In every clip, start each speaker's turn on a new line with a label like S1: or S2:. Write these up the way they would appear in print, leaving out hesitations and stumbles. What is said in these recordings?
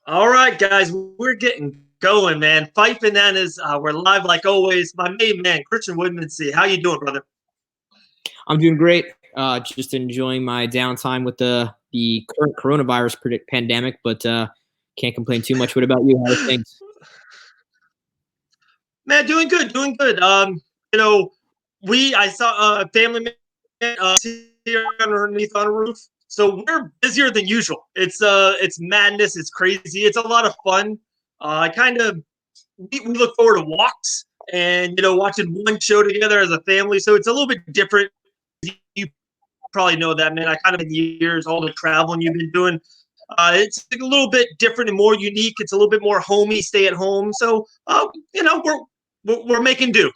S1: All right, guys, we're getting going, man. Fife Bananas, we're live like always. My main man, Kristian Woodmansee. How you doing, brother?
S2: I'm doing great. Just enjoying my downtime with the current coronavirus pandemic, but can't complain too much. What about you? How are things?
S1: Man, doing good, doing good. You know, I saw a family man here underneath on a roof, so we're busier than usual. It's madness, it's crazy, it's a lot of fun. I kind of we look forward to walks and watching one show together as a family. So it's a little bit different. You probably know that, man. I kind of in years, all the traveling you've been doing. It's a little bit different and more unique. It's a little bit more homey, stay at home. So, we're making do.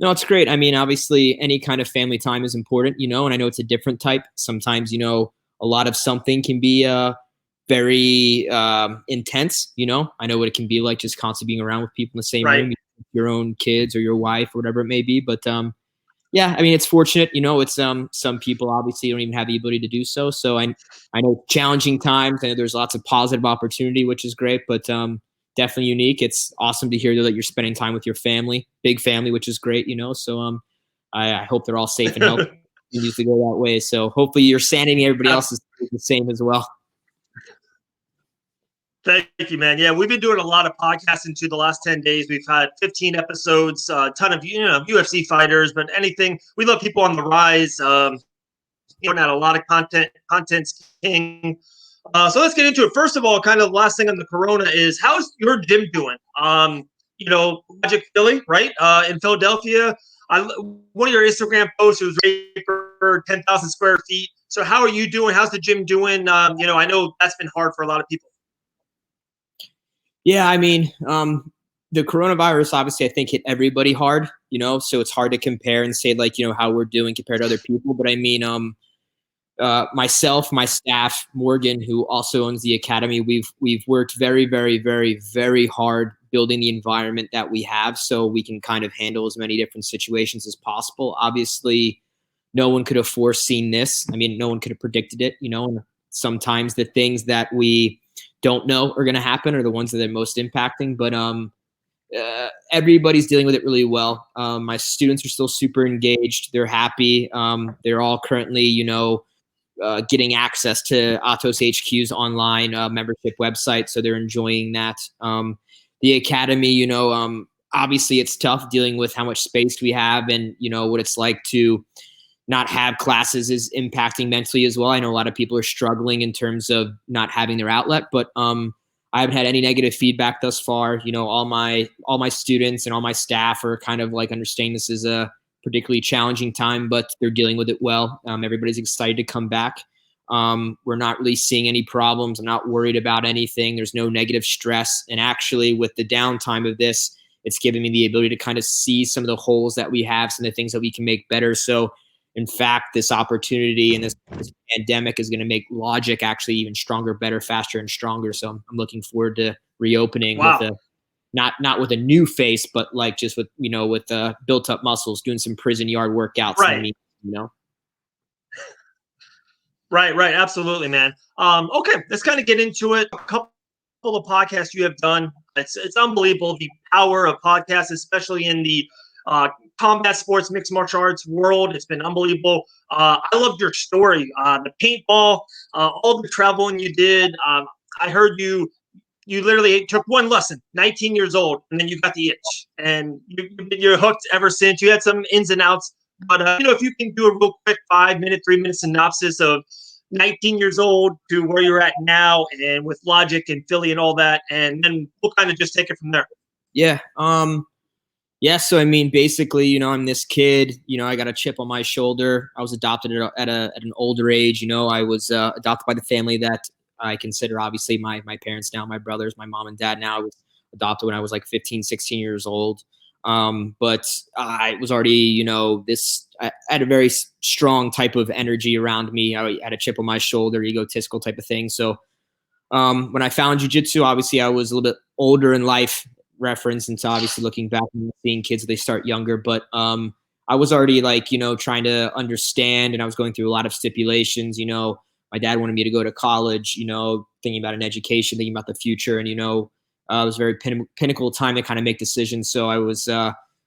S2: No, it's great. I mean, obviously, any kind of family time is important, and I know it's a different type. Sometimes, a lot of something can be very intense. I know what it can be like just constantly being around with people in the same
S1: Right.
S2: room, your own kids or your wife or whatever it may be. But yeah, I mean, it's fortunate, it's some people obviously don't even have the ability to do so. So I know challenging times. I know there's lots of positive opportunity, which is great, but definitely unique. It's awesome to hear that you're spending time with your family, big family, which is great, So I hope they're all safe and healthy. Continues to go that way. So hopefully your sanity and everybody else is the same as well.
S1: Thank you, man. Yeah, we've been doing a lot of podcasting the last 10 days. We've had 15 episodes, a ton of UFC fighters, but anything. We love people on the rise. Not a lot of content. Content's king. So let's get into it. First of all, kind of last thing on the corona is how's your gym doing? Magic Philly, right? In Philadelphia. One of your Instagram posts was rated for 10,000 square feet. So how are you doing? How's the gym doing? I know that's been hard for a lot of people.
S2: Yeah, I mean, the coronavirus obviously I think hit everybody hard, so it's hard to compare and say like, how we're doing compared to other people. But I mean, myself, my staff, Morgan, who also owns the academy, we've worked very, very, very, very hard building the environment that we have so we can kind of handle as many different situations as possible. Obviously, no one could have foreseen this. I mean, no one could have predicted it, and sometimes the things that we don't know are going to happen are the ones that are most impacting. But everybody's dealing with it really well. My students are still super engaged. They're happy. They're all currently, getting access to Atos HQ's online membership website, so they're enjoying that. The academy, obviously it's tough dealing with how much space we have and, what it's like to not have classes is impacting mentally as well. I know a lot of people are struggling in terms of not having their outlet, but I haven't had any negative feedback thus far. All my students and all my staff are kind of like understanding this is a particularly challenging time, but they're dealing with it well. Everybody's excited to come back. We're not really seeing any problems. I'm not worried about anything. There's no negative stress. And actually with the downtime of this, it's given me the ability to kind of see some of the holes that we have, some of the things that we can make better. So in fact, this opportunity and this pandemic is going to make Logic actually even stronger, better, faster, and stronger. So I'm looking forward to reopening with not with a new face, but like just with with built up muscles, doing some prison yard workouts.
S1: Right. Right. Absolutely, man. Okay, let's kind of get into it. A couple of podcasts you have done. It's unbelievable the power of podcasts, especially in the combat sports, mixed martial arts world. It's been unbelievable. I loved your story. The paintball, all the traveling you did. I heard you literally took one lesson, 19 years old, and then you got the itch, and you're hooked ever since. You had some ins and outs, but if you can do a real quick 5-minute, 3-minute synopsis of 19 years old to where you're at now, and with Logic and Philly and all that, and then we'll kind of just take it from there.
S2: Yeah. Yeah. So, I mean, basically, I'm this kid, I got a chip on my shoulder. I was adopted at an older age. I was adopted by the family that I consider obviously my parents now, my brothers, my mom and dad now. I was adopted when I was like 15, 16 years old. But I was already, I had a very strong type of energy around me. I had a chip on my shoulder, egotistical type of thing. So when I found jiu-jitsu, obviously I was a little bit older in life, reference, and so obviously looking back and seeing kids, they start younger, but I was already like, trying to understand, and I was going through a lot of stipulations, my dad wanted me to go to college, thinking about an education, thinking about the future. And, it was a very pinnacle time to kind of make decisions. So I was,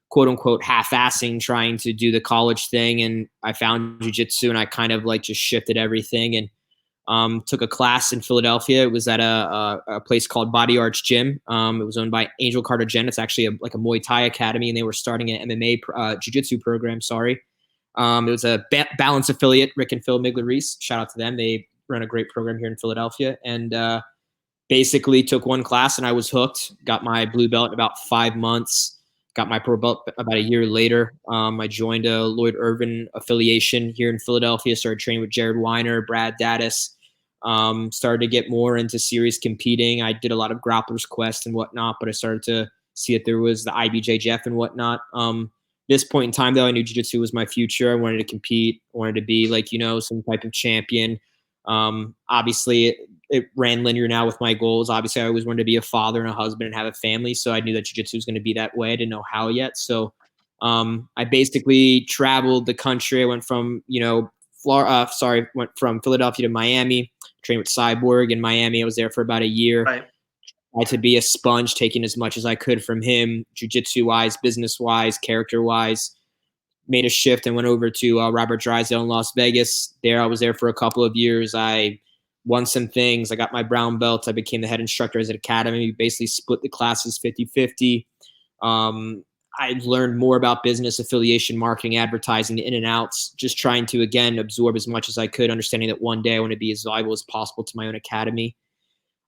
S2: quote unquote, half-assing trying to do the college thing. And I found jiu-jitsu, and I kind of like just shifted everything, and took a class in Philadelphia. It was at a place called Body Arts Gym. It was owned by Angel Cartagena. It's actually like a Muay Thai academy, and they were starting an MMA jiu-jitsu program. Sorry. It was a Balance affiliate, Rick and Phil Migler-Reese. Shout out to them. They run a great program here in Philadelphia. And basically took one class and I was hooked. Got my blue belt in about 5 months. Got my pro belt about a year later. I joined a Lloyd Irvin affiliation here in Philadelphia. Started training with Jared Weiner, Brad Daddis. Started to get more into serious competing. I did a lot of Grappler's Quest and whatnot, but I started to see that there was the IBJJF and whatnot. This point in time, though, I knew jiu-jitsu was my future. I wanted to compete. I wanted to be like, some type of champion. Obviously, it ran linear now with my goals. Obviously, I always wanted to be a father and a husband and have a family. So I knew that jiu-jitsu was going to be that way. I didn't know how yet. So I basically traveled the country. I went from, went from Philadelphia to Miami, trained with Cyborg in Miami. I was there for about a year.
S1: Right.
S2: I had to be a sponge, taking as much as I could from him, jiu-jitsu-wise, business-wise, character-wise. Made a shift and went over to Robert Drysdale in Las Vegas. I was there for a couple of years. I won some things. I got my brown belt. I became the head instructor as an academy. We basically split the classes 50-50. I learned more about business, affiliation, marketing, advertising, the in and outs, just trying to, again, absorb as much as I could, understanding that one day I want to be as valuable as possible to my own academy.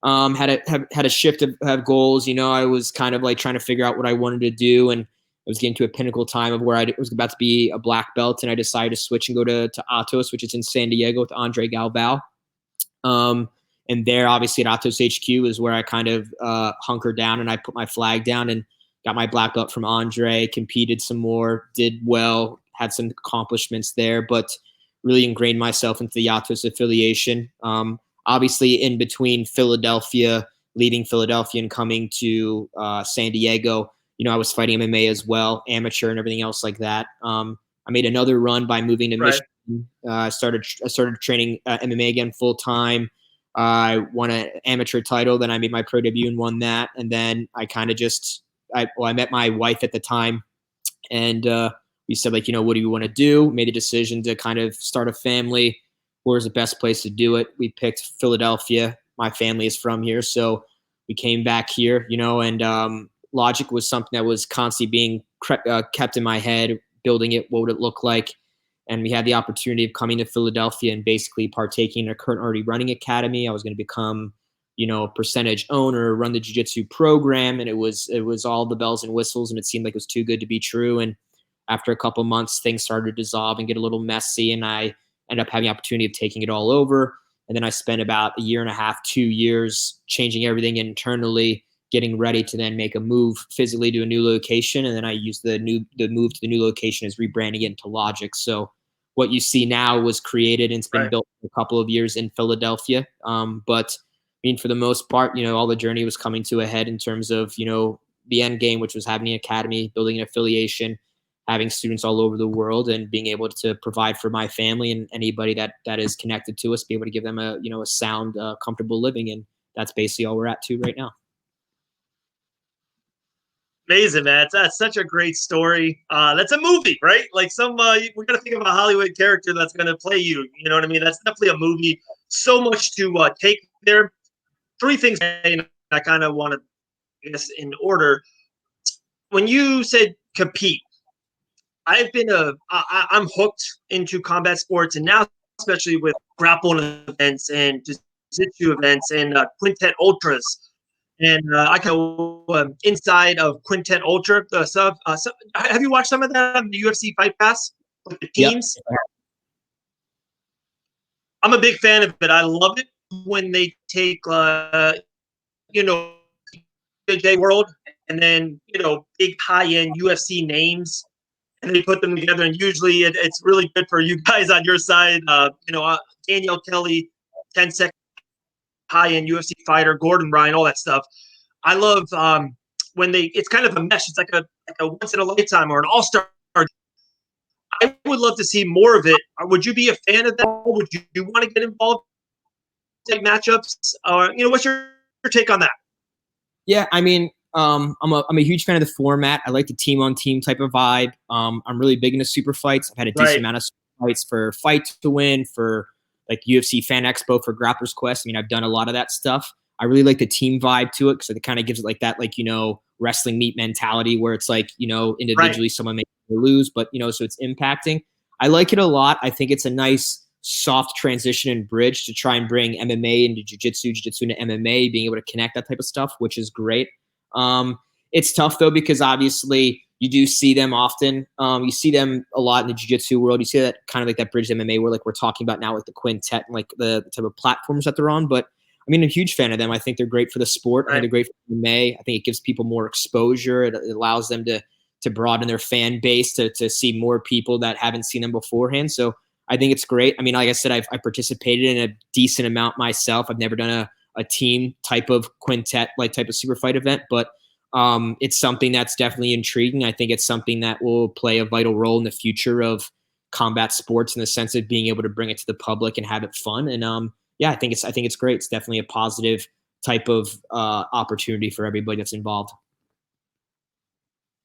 S2: Had a shift of goals. I was kind of like trying to figure out what I wanted to do, and I was getting to a pinnacle time of where I was about to be a black belt, and I decided to switch and go to Atos, which is in San Diego with Andre Galvao. And there, obviously, at Atos HQ is where I kind of hunkered down, and I put my flag down and got my black belt from Andre, competed some more, did well, had some accomplishments there, but really ingrained myself into the Atos affiliation. Obviously, in between leaving Philadelphia and coming to San Diego, I was fighting MMA as well, amateur and everything else like that. I made another run by moving to Michigan. I started training MMA again full time. I won an amateur title. Then I made my pro debut and won that. And then I kind of I met my wife at the time, and we said, like, what do you want to do? Made a decision to kind of start a family. Where's the best place to do it? We picked Philadelphia. My family is from here, so we came back here, and logic was something that was constantly being kept in my head, building it. What would it look like? And we had the opportunity of coming to Philadelphia and basically partaking in a current already running academy. I was going to become, a percentage owner, run the jiu-jitsu program. And it was all the bells and whistles, and it seemed like it was too good to be true. And after a couple of months, things started to dissolve and get a little messy. And I ended up having the opportunity of taking it all over. And then I spent about a year and a half, 2 years changing everything internally, getting ready to then make a move physically to a new location. And then I used the move to the new location as rebranding it into Logic. So what you see now was created and it's been built for a couple of years in Philadelphia. But for the most part, all the journey was coming to a head in terms of, the end game, which was having an academy, building an affiliation, having students all over the world, and being able to provide for my family and anybody that is connected to us, be able to give them a sound, comfortable living. And that's basically all we're at to right now.
S1: Amazing, man. That's such a great story. That's a movie, right? Like we're going to think of a Hollywood character that's going to play you. You know what I mean? That's definitely a movie. So much to take there. 3 things I kind of want to, I guess, in order. When you said compete, I'm hooked into combat sports, and now especially with grappling events and jiu-jitsu events and Quintet Ultras. And I go inside of Quintet Ultra. Have you watched some of that on the UFC Fight Pass with the teams? Yep. I'm a big fan of it. I love it when they take, BJJ World and then, big high-end UFC names, and they put them together. And usually it's really good for you guys on your side. Danielle Kelly, 10-second high-end UFC fighter, Gordon Ryan, all that stuff. I love when it's kind of a mesh. It's like a once in a lifetime or an all-star. I would love to see more of it. Would you be a fan of that? Would you want to get involved type matchups? Or what's your take on that?
S2: Yeah, I mean, I'm a huge fan of the format. I like the team on team type of vibe. I'm really big into super fights. I've had a decent amount of super fights for Fight to Win, for like UFC Fan Expo, for Grappler's Quest. I mean, I've done a lot of that stuff. I really like the team vibe to it because it kind of gives it like that, like, wrestling meet mentality where it's like, individually someone may lose, but, so it's impacting. I like it a lot. I think it's a nice soft transition and bridge to try and bring MMA into jiu-jitsu into MMA, being able to connect that type of stuff, which is great. It's tough though, because obviously you do see them often. You see them a lot in the jiu-jitsu world. You see that kind of like that bridge MMA where like we're talking about now with the quintet and like the type of platforms that they're on. But I mean, I'm a huge fan of them. I think they're great for the sport. I think they're great for MMA. I think it gives people more exposure. It allows them to broaden their fan base, to see more people that haven't seen them beforehand. So I think it's great. I mean, like I said, I participated in a decent amount myself. I've never done a team type of quintet, like type of super fight event, but it's something that's definitely intriguing. I think it's something that will play a vital role in the future of combat sports in the sense of being able to bring it to the public and have it fun. And yeah, I think it's great. It's definitely a positive type of opportunity for everybody that's involved.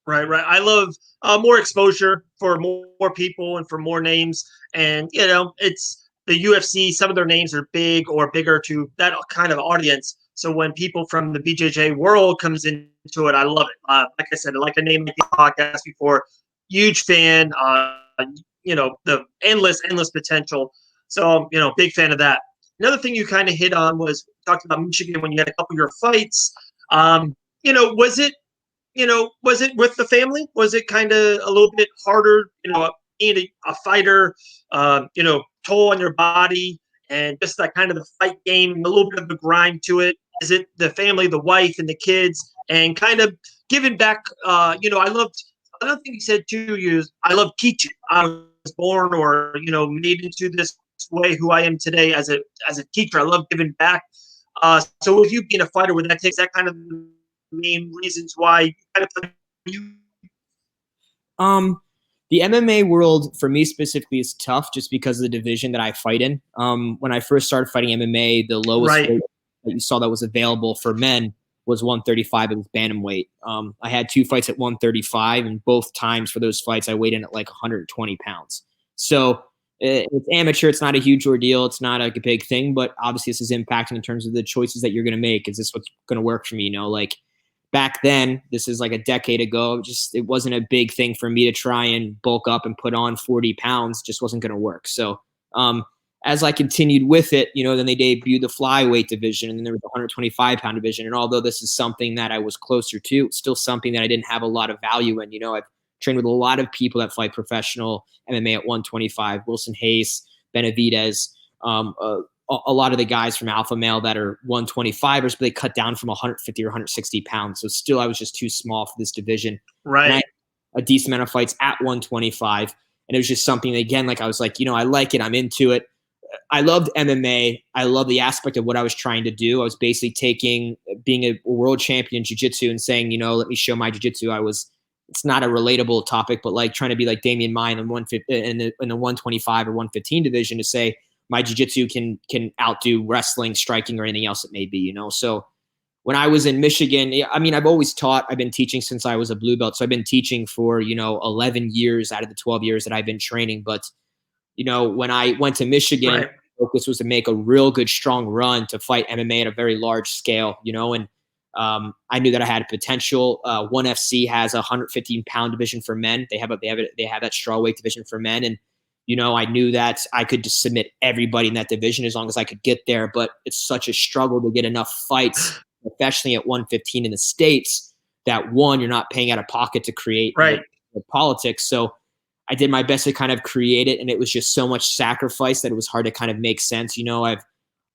S1: Right. I love more exposure for more people and for more names. And, it's the UFC. Some of their names are big or bigger to that kind of audience. So when people from the BJJ world comes into it, I love it. Like I said, I like the name of the podcast before. Huge fan. The endless potential. So, big fan of that. Another thing you kind of hit on was talking about Michigan when you had a couple of your fights. Was it with the family? Was it kind of a little bit harder, being a fighter, toll on your body and just that kind of the fight game, a little bit of the grind to it? Is it the family, the wife and the kids, and kind of giving back? Another thing you said too is I love teaching. I was born or, made into this way who I am today as a teacher. I love giving back. So with you being a fighter, would that take that kind of main reasons why you kind of
S2: the MMA world for me specifically is tough just because of the division that I fight in. When I first started fighting MMA, the lowest weight that you saw that was available for men was 135. It was bantamweight. I had 2 fights at 135, and both times for those fights I weighed in at like 120 pounds. So it's amateur. It's not a huge ordeal. It's not like a big thing, but obviously this is impacting in terms of the choices that you're going to make. Is this what's going to work for me? Like back then, this is like a decade ago, it wasn't a big thing for me to try and bulk up and put on 40 pounds. Just wasn't going to work. So as I continued with it, then they debuted the flyweight division, and then there was the 125-pound division. And although this is something that I was closer to, it's still something that I didn't have a lot of value in. I've trained with a lot of people that fight professional MMA at 125, Wilson Hayes, Benavidez, a lot of the guys from Alpha Male that are 125ers, but they cut down from 150 or 160 pounds. So still, I was just too small for this division.
S1: Right.
S2: And I had a decent amount of fights at 125. And it was just something that, again, like I was like, I like it. I'm into it. I loved MMA. I love the aspect of what I was trying to do. I was basically being a world champion in jiu-jitsu and saying, let me show my jiu-jitsu. It's not a relatable topic, but like trying to be like Damian Maia in the 125 or 115 division to say my jiu-jitsu can outdo wrestling, striking, or anything else it may be, So when I was in Michigan, I mean, I've always taught. I've been teaching since I was a blue belt. So I've been teaching for, 11 years out of the 12 years that I've been training. But, when I went to Michigan,
S1: Right.
S2: focus was to make a real good, strong run to fight MMA at a very large scale, and I knew that I had potential. ONE FC has a 115-pound division for men. They have that strawweight division for men. And, I knew that I could just submit everybody in that division as long as I could get there. But it's such a struggle to get enough fights, especially at 115 in the States, that one, you're not paying out of pocket to create the politics. So I did my best to kind of create it. And it was just so much sacrifice that it was hard to kind of make sense. I've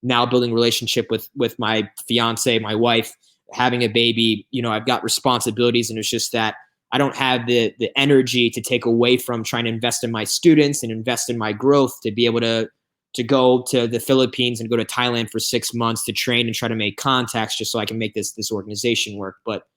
S2: now building a relationship with my fiance, my wife, having a baby, I've got responsibilities, and it's just that I don't have the energy to take away from trying to invest in my students and invest in my growth to be able to go to the Philippines and go to Thailand for 6 months to train and try to make contacts just so I can make this organization work. But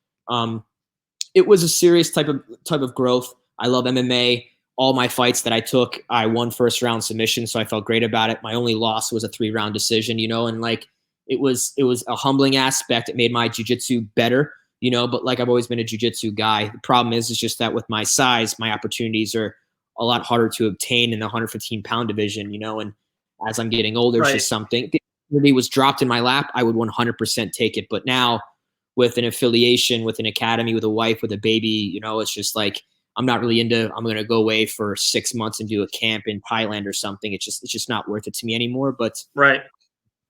S2: it was a serious type of growth. I love MMA. all my fights that I took, I won first round submission. So I felt great about it. My only loss was a 3-round decision, and like, it was a humbling aspect. It made my jiu-jitsu better, but like, I've always been a jiu-jitsu guy. The problem is just that with my size, my opportunities are a lot harder to obtain in the 115-pound division, and as I'm getting older, it's just something. If it was dropped in my lap, I would 100% take it. But now with an affiliation, with an academy, with a wife, with a baby, it's just like, I'm not really into, I'm going to go away for 6 months and do a camp in Thailand or something. It's just not worth it to me anymore. But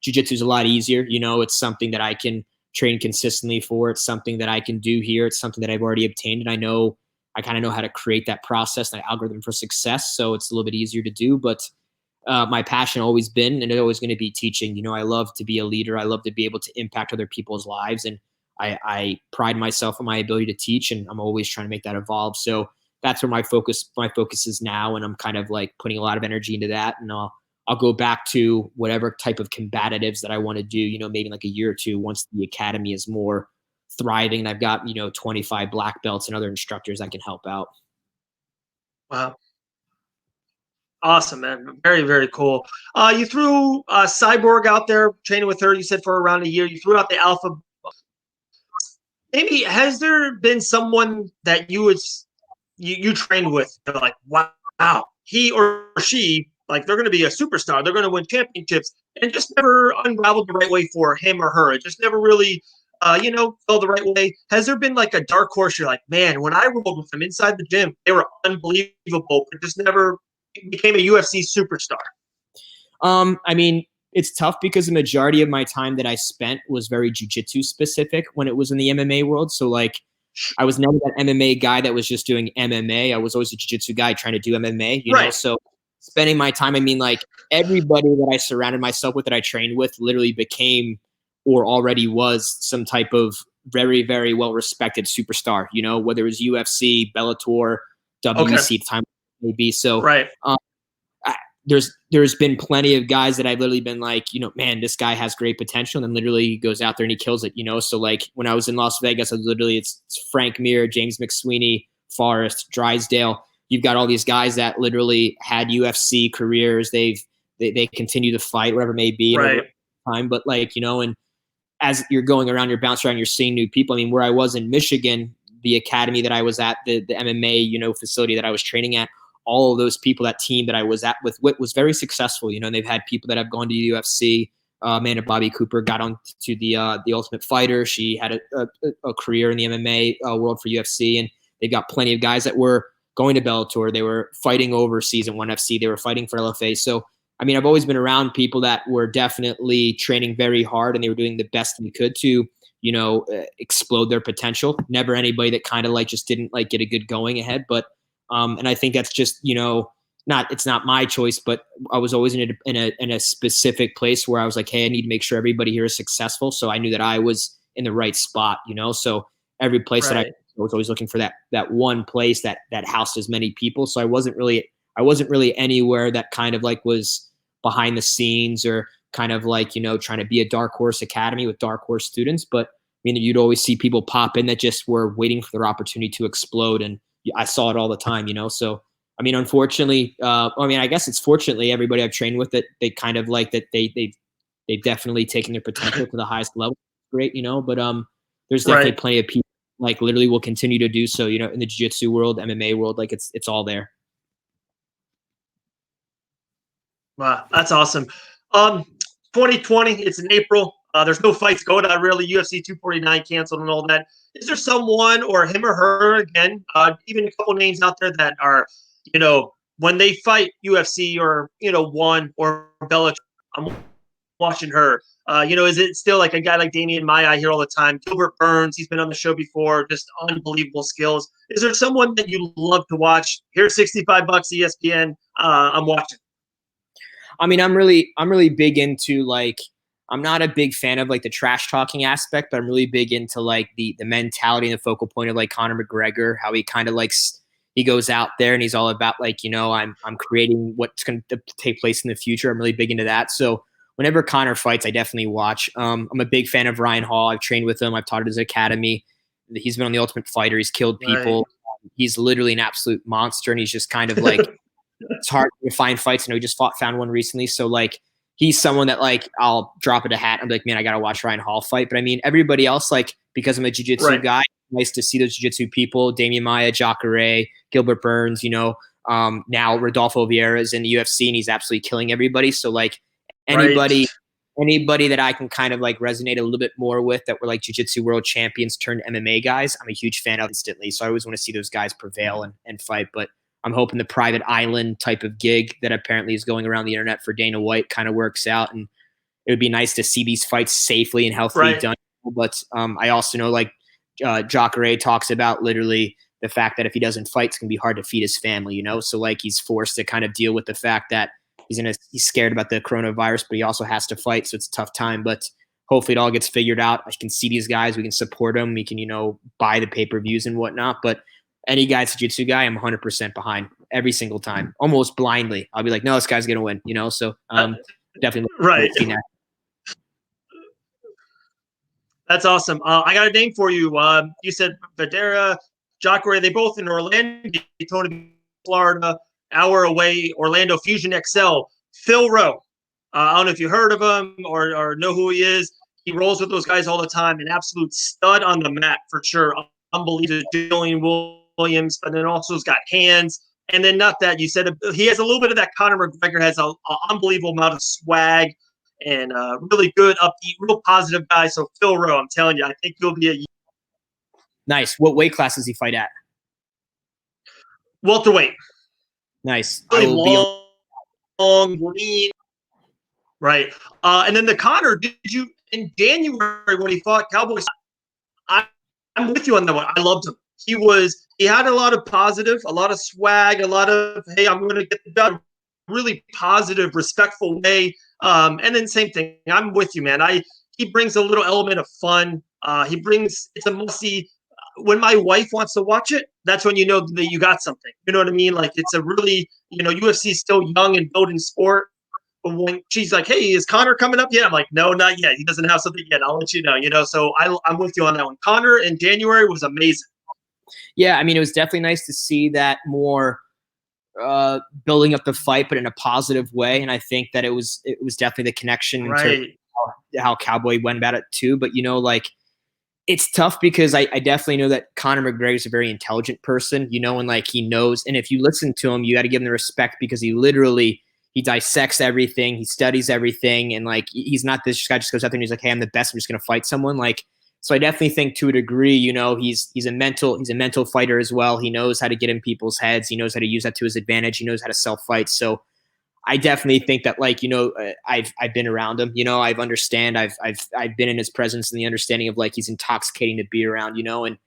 S2: jiu-jitsu is a lot easier. It's something that I can train consistently for. It's something that I can do here. It's something that I've already obtained. And I kind of know how to create that process, that algorithm for success. So it's a little bit easier to do. But my passion always been, and it's always going to be teaching. I love to be a leader. I love to be able to impact other people's lives. And I pride myself on my ability to teach, and I'm always trying to make that evolve. So that's where my focus is now. And I'm kind of like putting a lot of energy into that. And I'll go back to whatever type of combatives that I want to do, maybe in like a year or two, once the academy is more thriving and I've got, 25 black belts and other instructors that can help out.
S1: Wow. Awesome, man. Very, very cool. You threw Cyborg out there, training with her, you said, for around a year. You threw out the Alpha. Maybe, has there been someone that you trained with, like, wow, he or she, like, they're going to be a superstar, they're going to win championships, and just never unraveled the right way for him or her? It just never really, fell the right way. Has there been like a dark horse you're like, man, when I rolled with them inside the gym, they were unbelievable, but just never became a UFC superstar?
S2: I mean, it's tough because the majority of my time that I spent was very jiu-jitsu specific when it was in the MMA world. So like, I was never that MMA guy that was just doing MMA. I was always a jiu-jitsu guy trying to do MMA, you know? So spending my time, I mean, like, everybody that I surrounded myself with, that I trained with, literally became or already was some type of very, very well-respected superstar, whether it was UFC, Bellator, WEC, the time maybe. So there's been plenty of guys that I've literally been like, man, this guy has great potential. And then literally he goes out there and he kills it, So like, when I was in Las Vegas, I was literally, it's Frank Mir, James McSweeney, Forrest, Drysdale. You've got all these guys that literally had UFC careers. They continue to fight, whatever it may be, over time. But like, and as you're going around, you're bouncing around, you're seeing new people. I mean, where I was in Michigan, the academy that I was at, the MMA, facility that I was training at, all of those people, that team that I was at with was very successful, and they've had people that have gone to the UFC. Amanda Bobby Cooper got on to the Ultimate Fighter. She had a career in the MMA world for UFC, and they've got plenty of guys that were going to Bellator. They were fighting overseas in ONE FC. They were fighting for LFA. So, I mean, I've always been around people that were definitely training very hard, and they were doing the best they could to, explode their potential. Never anybody that kind of like just didn't like get a good going ahead. But and I think that's just, it's not my choice, but I was always in a specific place where I was like, hey, I need to make sure everybody here is successful. So I knew that I was in the right spot, So every place that I was always looking for that one place that housed as many people. So I wasn't really anywhere that kind of like was behind the scenes or kind of like, trying to be a dark horse academy with dark horse students. But I mean, you'd always see people pop in that just were waiting for their opportunity to explode. And I saw it all the time, So, I mean, unfortunately, I guess it's fortunately everybody I've trained with, that they kind of like that they've definitely taken their potential to the highest level. Great, but there's definitely plenty of people like literally will continue to do so, in the jiu-jitsu world, MMA world, like it's all there.
S1: Wow, that's awesome. 2020, it's in April. There's no fights going on really. UFC 249 canceled and all that. Is there someone, or him or her again, even a couple names out there that are, when they fight UFC or, ONE or Bellator, I'm watching her. Is it still like a guy like Damian Maia I hear all the time? Gilbert Burns, he's been on the show before, just unbelievable skills. Is there someone that you love to watch? Here's $65 ESPN. I'm watching.
S2: I mean, I'm really big into like, I'm not a big fan of like the trash talking aspect, but I'm really big into like the mentality and the focal point of like Conor McGregor, how he kind of likes, he goes out there and he's all about like, I'm creating what's going to take place in the future. I'm really big into that. So whenever Conor fights, I definitely watch. I'm a big fan of Ryan Hall. I've trained with him. I've taught at his academy. He's been on the Ultimate Fighter. He's killed people. he's literally an absolute monster, and he's just kind of like it's hard to find fights. I know he just found one recently, so like he's someone that like I'll drop it a hat. I'm like, man, I gotta watch Ryan Hall fight. But I mean, everybody else, like because I'm a jiu-jitsu guy, nice to see those jiu-jitsu people: Damian Maia, Jacare, Gilbert Burns. Now Rodolfo Vieira is in the UFC, and he's absolutely killing everybody. So like anybody that I can kind of like resonate a little bit more with that were like jiu-jitsu world champions turned MMA guys, I'm a huge fan of instantly. So I always want to see those guys prevail and fight. But I'm hoping the private island type of gig that apparently is going around the internet for Dana White kind of works out. And it would be nice to see these fights safely and healthily done. But I also know like Jacare talks about literally the fact that if he doesn't fight, it's going to be hard to feed his family, So like he's forced to kind of deal with the fact that he's scared about the coronavirus, but he also has to fight. So it's a tough time, but hopefully it all gets figured out. I can see these guys. We can support them. We can, buy the pay-per-views and whatnot. But any guy's jiu-jitsu guy, I'm 100% behind every single time, almost blindly. I'll be like, no, this guy's going to win, So definitely see that.
S1: That's awesome. I got a name for you. You said Videra, Jacare, they both in Orlando, Florida, hour away, Orlando Fusion XL. Phil Rowe. I don't know if you heard of him or know who he is. He rolls with those guys all the time. An absolute stud on the mat for sure. Unbelievable. Julian Williams, but then also has got hands. And then not that you said he has a little bit of that Conor McGregor has an unbelievable amount of swag and really good, upbeat, real positive guy. So Phil Rowe, I'm telling you, I think he'll be a
S2: nice. What weight class does he fight at?
S1: Welterweight.
S2: Nice.
S1: Really long, lean. Right. And then the Conor, did you in January when he fought Cowboys? I'm with you on that one. I loved him. He had a lot of positive, a lot of swag, a lot of, hey, I'm going to get the job. Really positive, respectful way. And then same thing. I'm with you, man. He brings a little element of fun. It's a must-see. When my wife wants to watch it, that's when you know that you got something. You know what I mean? Like it's a really, UFC is still young and building sport. But when she's like, hey, is Conor coming up yet? I'm like, no, not yet. He doesn't have something yet. I'll let you know. So I'm with you on that one. Conor in January was amazing.
S2: Yeah, I mean, it was definitely nice to see that more building up the fight, but in a positive way. And I think that it was definitely the connection in terms of how Cowboy went about it too. But it's tough because I definitely know that Conor McGregor is a very intelligent person, and like he knows. And if you listen to him, you got to give him the respect because he dissects everything, he studies everything, and like he's not this guy just goes out there and he's like, hey, I'm the best, I'm just gonna fight someone. Like, so I definitely think to a degree, he's a mental fighter as well. He knows how to get in people's heads, he knows how to use that to his advantage, he knows how to self-fight. So I definitely think that I've been around him, I've been in his presence and the understanding of like he's intoxicating to be around, and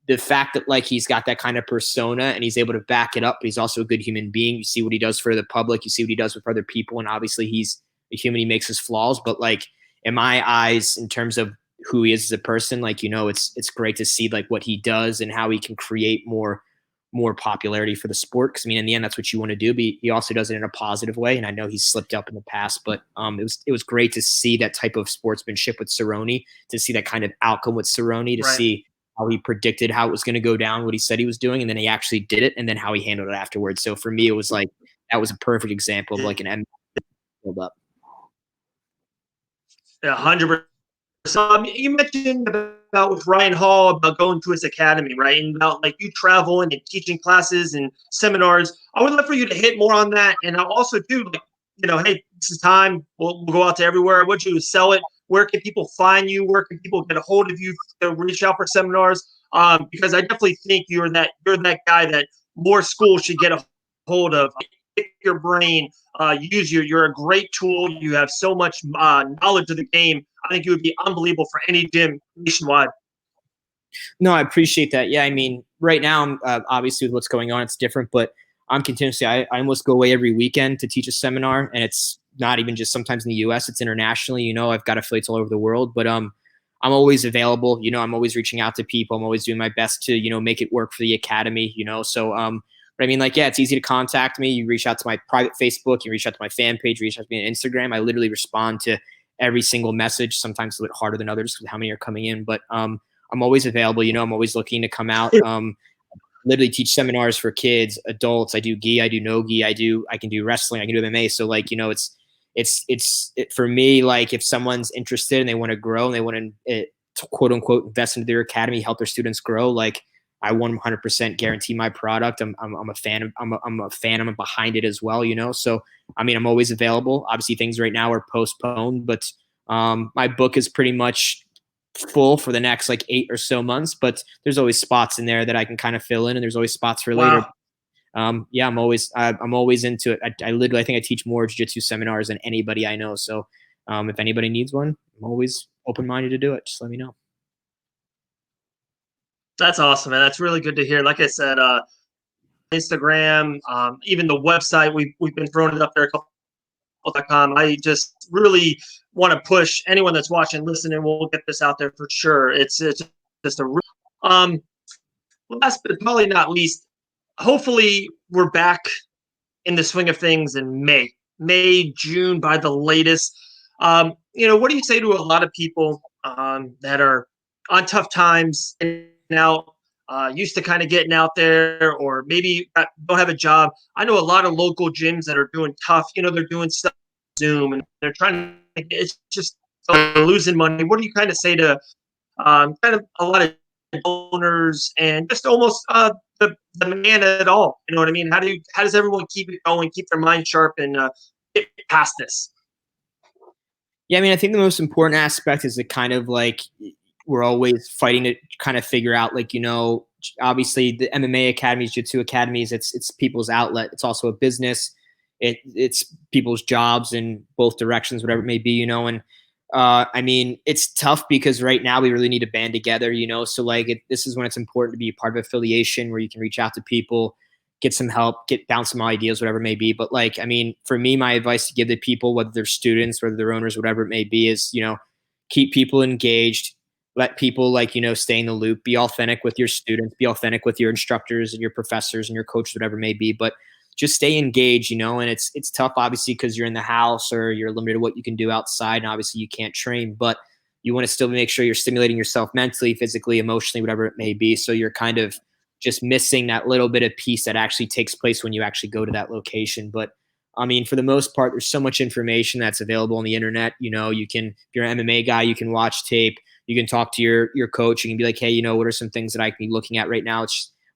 S2: the fact that like he's got that kind of persona and he's able to back it up, but he's also a good human being. You see what he does for the public, you see what he does with other people, and obviously he's a human, he makes his flaws, but like in my eyes, in terms of who he is as a person, like it's great to see like what he does and how he can create more popularity for the sport. Because I mean, in the end, that's what you want to do. But he also does it in a positive way, and I know he's slipped up in the past, but it was great to see that type of sportsmanship with Cerrone, to see that kind of outcome with Cerrone, to see how he predicted how it was going to go down, what he said he was doing, and then he actually did it, and then how he handled it afterwards. So for me, it was like that was a perfect example of like an MMA build up.
S1: 100%. You mentioned about with Ryan Hall about going to his academy, right? And about like you traveling and teaching classes and seminars. I would love for you to hit more on that. And I'll also do like, hey, this is time. We'll go out to everywhere. I want you to sell it. Where can people find you? Where can people get a hold of you to reach out for seminars? Because I definitely think you're that guy that more schools should get a hold of. Pick your brain, use you're a great tool. You have so much knowledge of the game. I think it would be unbelievable for any gym nationwide.
S2: No, I appreciate that. Yeah, I mean, right now, obviously with what's going on, it's different, but I'm continuously, I almost go away every weekend to teach a seminar, and it's not even just sometimes in the US, it's internationally. I've got affiliates all over the world, but I'm always available. I'm always reaching out to people. I'm always doing my best to, make it work for the academy, so, but I mean, like, yeah, it's easy to contact me. You reach out to my private Facebook, you reach out to my fan page, you reach out to me on Instagram. I literally respond to every single message, sometimes a bit harder than others because how many are coming in, but I'm always available. I'm always looking to come out. literally teach seminars for kids, adults. I do gi, I do no gi, I can do wrestling, I can do MMA. So like, it's for me, like if someone's interested and they want to grow and they want to quote unquote invest into their academy, help their students grow, like I 100% guarantee my product. I'm a fan of, I'm a fan. I'm behind it as well, So, I mean, I'm always available. Obviously things right now are postponed, but my book is pretty much full for the next like 8 or so months, but there's always spots in there that I can kind of fill in, and there's always spots for later. Yeah, I'm always into it. I literally, I think I teach more jiu-jitsu seminars than anybody I know. So if anybody needs one, I'm always open-minded to do it. Just let me know.
S1: That's awesome, man. That's really good to hear. Like I said, Instagram, even the website, we've been throwing it up there a couple.com. I just really want to push anyone that's watching, listening. We'll get this out there for sure. It's just a last but probably not least. Hopefully, we're back in the swing of things in May, June by the latest. What do you say to a lot of people that are on tough times now, used to kind of getting out there, or maybe don't have a job? I know a lot of local gyms that are doing tough. They're doing stuff on Zoom, and they're trying to. It's just losing money. What do you kind of say to kind of a lot of owners and just almost the man at all? You know what I mean? How does everyone keep it going, keep their mind sharp, and get past this?
S2: Yeah, I mean, I think the most important aspect is that kind of like we're always fighting to kind of figure out, like, obviously the MMA academies, jiu-jitsu academies, it's people's outlet. It's also a business. It's people's jobs in both directions, whatever it may be, and I mean, it's tough because right now we really need to band together, so like this is when it's important to be part of affiliation where you can reach out to people, get some help, bounce some ideas, whatever it may be. But like, I mean, for me, my advice to give to people, whether they're students, whether they're owners, whatever it may be, is, keep people engaged, let people stay in the loop, be authentic with your students, be authentic with your instructors and your professors and your coaches, whatever it may be. But just stay engaged, and it's tough, obviously, because you're in the house or you're limited to what you can do outside, and obviously you can't train, but you want to still make sure you're stimulating yourself mentally, physically, emotionally, whatever it may be. So you're kind of just missing that little bit of piece that actually takes place when you actually go to that location. But I mean, for the most part, there's so much information that's available on the internet. You can, if you're an MMA guy, you can watch tape, you can talk to your coach, you can be like, hey, what are some things that I can be looking at right now?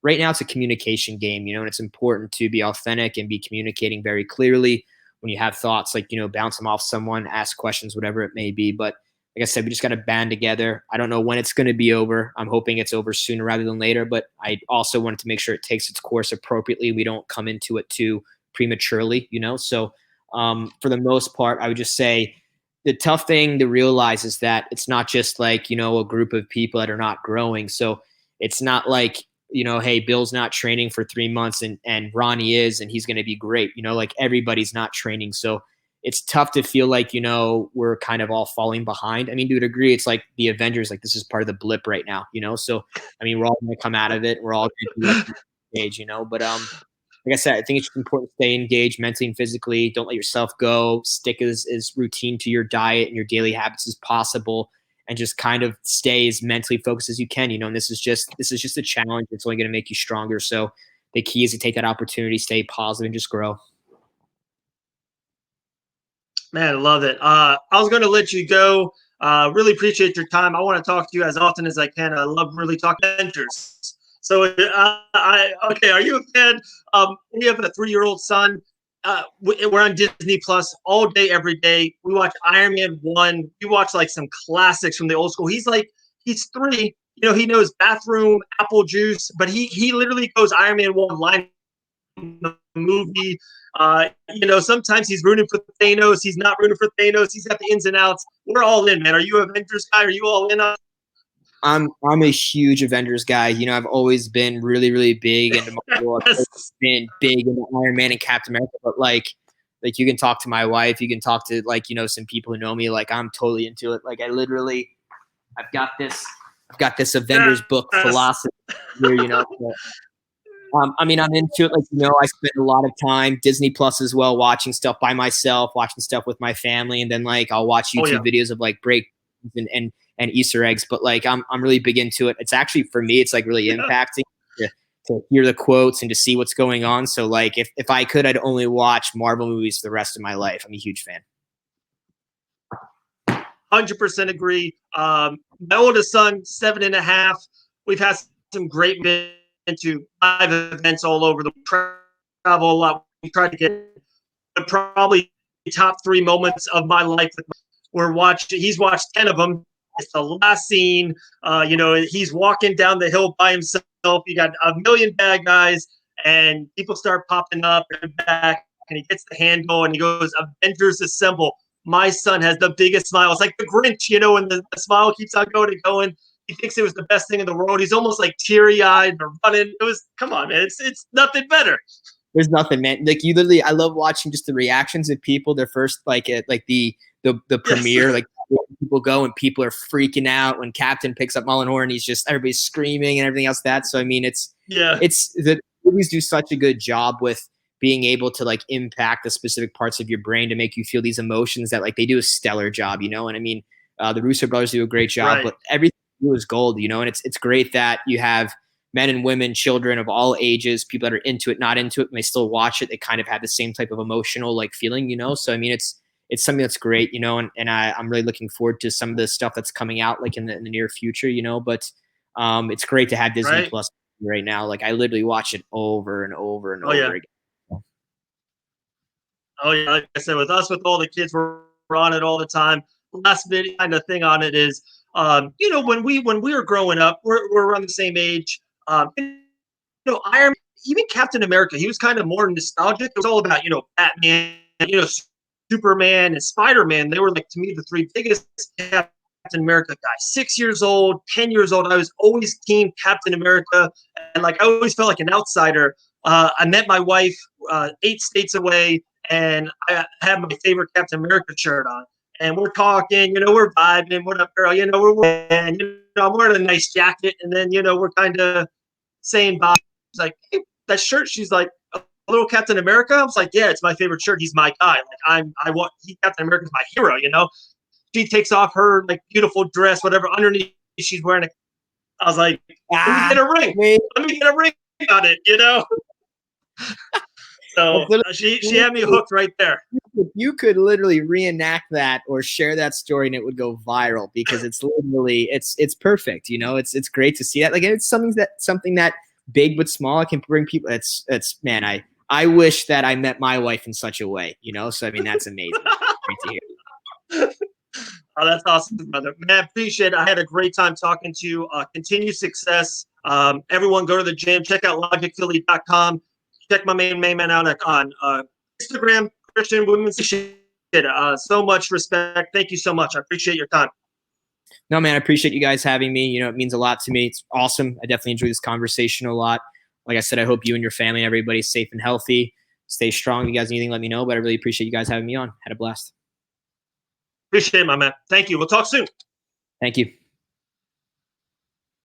S2: Right now it's a communication game, and it's important to be authentic and be communicating very clearly when you have thoughts, like, bounce them off someone, ask questions, whatever it may be. But like I said, we just got to band together. I don't know when it's going to be over. I'm hoping it's over sooner rather than later, but I also wanted to make sure it takes its course appropriately. We don't come into it too prematurely, So for the most part, I would just say the tough thing to realize is that it's not just like, a group of people that are not growing. So it's not like, hey, Bill's not training for 3 months and Ronnie is, and he's going to be great. Like everybody's not training. So it's tough to feel like, we're kind of all falling behind. I mean, to a degree, it's like the Avengers, like this is part of the blip right now, So, I mean, we're all going to come out of it. We're all going to stage, But like I said, I think it's important to stay engaged mentally and physically. Don't let yourself go. Stick as routine to your diet and your daily habits as possible, and just kind of stay as mentally focused as you can, and this is just a challenge. It's only going to make you stronger. So the key is to take that opportunity, stay positive, and just grow.
S1: Man, I love it. I was going to let you go. Really appreciate your time. I want to talk to you as often as I can. I love really talking Avengers. So, okay, are you a fan? We have a 3-year-old son. We're on Disney Plus all day, every day. We watch Iron Man 1. We watch like some classics from the old school. He's 3. He knows bathroom, apple juice, but he literally goes Iron Man 1 line the movie. Sometimes he's rooting for Thanos. He's not rooting for Thanos. He's got the ins and outs. We're all in, man. Are you an Avengers guy? Are you all in on?
S2: I'm a huge Avengers guy. I've always been really, really big into Marvel. I've been big into Iron Man and Captain America. But like you can talk to my wife. You can talk to some people who know me. Like I'm totally into it. Like I've got this Avengers book philosophy here. I mean, I'm into it. I spend a lot of time Disney Plus as well, watching stuff by myself, watching stuff with my family, and then I'll watch YouTube videos of break and Easter eggs. But I'm really big into it. It's actually, for me, it's really impacting to hear the quotes and to see what's going on. So like if I could, I'd only watch Marvel movies for the rest of my life. I'm a huge fan.
S1: 100% agree. My oldest son, 7.5. We've had some great into live events all over the travel a lot. We try to get probably top 3 moments of my life. He's watched 10 of them. It's the last scene. He's walking down the hill by himself. You got a million bad guys, and people start popping up and back, and he gets the handle and he goes, "Avengers assemble." My son has the biggest smile. It's like the Grinch, and the smile keeps on going and going. He thinks it was the best thing in the world. He's almost like teary-eyed or running. Come on, man. It's nothing better.
S2: There's nothing, man. Like you literally, I love watching just the reactions of people. Their first, like the premiere,
S1: Yes.
S2: like people go and people are freaking out when Captain picks up Mullenhorn. Everybody's screaming and everything else. So I mean, it's the movies do such a good job with being able to like impact the specific parts of your brain to make you feel these emotions that like they do a stellar job, And I mean, the Russo brothers do a great job,
S1: Right.
S2: but everything they do is gold, And it's great that you have men and women, children of all ages, people that are into it, not into it, and they still watch it. They kind of have the same type of emotional like feeling, So I mean, it's something that's great, and I'm really looking forward to some of the stuff that's coming out like in the near future, But it's great to have Disney Plus right now. Like I literally watch it over and over and over again.
S1: Oh yeah, like I said, with all the kids, we're on it all the time. Last minute kind of thing on it is, when we were growing up, we're around the same age. Iron, even Captain America, he was kind of more nostalgic. It was all about Batman, Superman, and Spider-Man. They were like to me the 3 biggest Captain America guys. 6 years old, 10 years old. I was always team Captain America, and like I always felt like an outsider. I met my wife 8 states away, and I had my favorite Captain America shirt on. And we're talking, we're vibing. What up, girl? I'm wearing a nice jacket, and then we're kind of saying bye. She's like, "Hey, that shirt." She's like, "A little Captain America." I was like, "Yeah, it's my favorite shirt. He's my guy. Like Captain America's my hero." She takes off her like beautiful dress, whatever. Underneath, she's wearing I was like, "Let me get a ring. Let me get a ring on it." So she had me hooked right there.
S2: You could literally reenact that or share that story and it would go viral because it's literally it's perfect. It's great to see that. Like it's something that big but small. I can bring people. It's man. I wish that I met my wife in such a way. So I mean that's amazing. Great to hear.
S1: Oh, that's awesome, brother. Man, appreciate it. I had a great time talking to you. Continue success. Everyone go to the gym. Check out logicphilly.com. Check my main man out on Instagram, Kristian Woodmansee. So much respect. Thank you so much. I appreciate your time.
S2: No, man, I appreciate you guys having me. It means a lot to me. It's awesome. I definitely enjoy this conversation a lot. Like I said, I hope you and your family and everybody's safe and healthy. Stay strong. If you guys need anything, let me know. But I really appreciate you guys having me on. Had a blast.
S1: Appreciate it, my man. Thank you. We'll talk soon.
S2: Thank you.